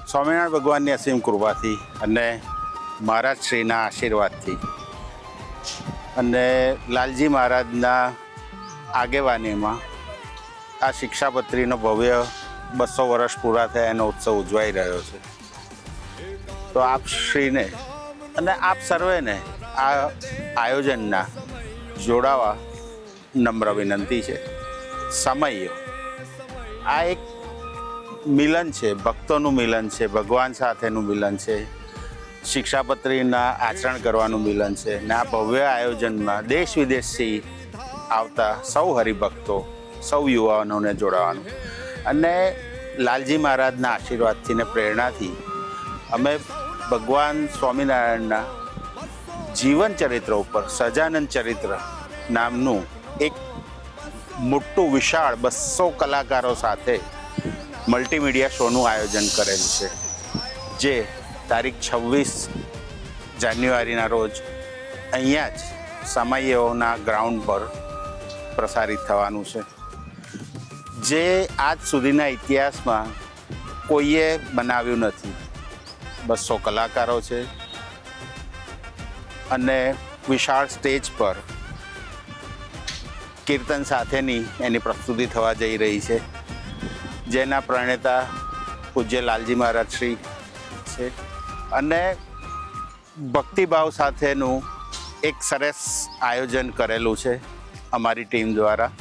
સ્વામિનારાયણ ભગવાનની અસીમ કૃપાથી અને મહારાજ શ્રીના આશીર્વાદથી અને લાલજી મહારાજના આગેવાનીમાં આ શિક્ષાપત્રીનો ભવ્ય 200 વર્ષ પૂરા થયા એનો ઉત્સવ ઉજવાઈ રહ્યો છે. તો આપ શ્રીને અને આપ સર્વેને આ આયોજનના જોડાવા નમ્ર વિનંતી છે. સમય આ એક મિલન છે, ભક્તોનું મિલન છે, ભગવાન સાથેનું મિલન છે, શિક્ષાપત્રીના આચરણ કરવાનું મિલન છે ને આ ભવ્ય આયોજનમાં દેશ વિદેશથી આવતા સૌ હરિભક્તો, સૌ યુવાનોને જોડાવાનું અને લાલજી મહારાજના આશીર્વાદથી ને પ્રેરણાથી અમે ભગવાન સ્વામિનારાયણના જીવન ચરિત્ર ઉપર સહજાનંદ ચરિત્ર નામનું એક મોટું વિશાળ 200 કલાકારો સાથે મલ્ટીમીડિયા શોનું આયોજન કરેલું છે, જે તારીખ 26 જાન્યુઆરીના રોજ અહીંયા જ સમયના ગ્રાઉન્ડ પર પ્રસારિત થવાનું છે. જે આજ સુધીના ઇતિહાસમાં કોઈએ બનાવ્યું નથી. 200 કલાકારો છે અને વિશાળ સ્ટેજ પર કીર્તન સાથેની એની પ્રસ્તુતિ થવા જઈ રહી છે, જેના પ્રણેતા પૂજ્ય લાલજી મહારાજ શ્રી છે અને ભક્તિભાવ સાથેનું એક સરસ આયોજન કરેલું છે અમારી ટીમ દ્વારા.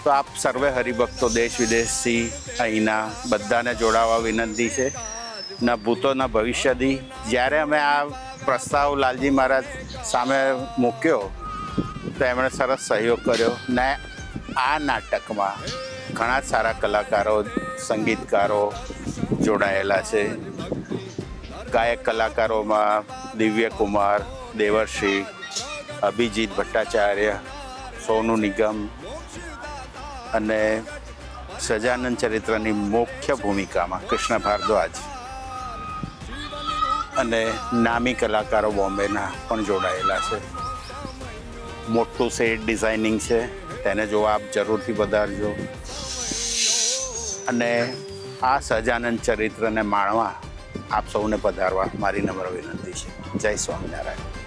તો આપ સર્વે હરિભક્તો દેશ વિદેશથી અહીંના બધાને જોડાવા વિનંતી છે. ના ભૂતો ના ભવિષ્યથી જ્યારે અમે આ પ્રસ્તાવ લાલજી મહારાજ સામે મૂક્યો તો એમણે સરસ સહયોગ કર્યો ને આ નાટકમાં ઘણા સારા કલાકારો, સંગીતકારો જોડાયેલા છે. ગાયક કલાકારોમાં દિવ્ય કુમાર, દેવર્ષિ, અભિજીત ભટ્ટાચાર્ય, સોનુ નિગમ અને સહજાનંદ ચરિત્રની મુખ્ય ભૂમિકામાં કૃષ્ણ ભારદ્વાજ અને નામી કલાકારો બોમ્બેના પણ જોડાયેલા છે. મોટું સેટ ડિઝાઇનિંગ છે, તેને જોવા આપ જરૂરથી પધારજો અને આ સહજાનંદ ચરિત્રને માણવા આપ સૌને પધારવા મારી નમ્ર વિનંતી છે. જય સ્વામિનારાયણ.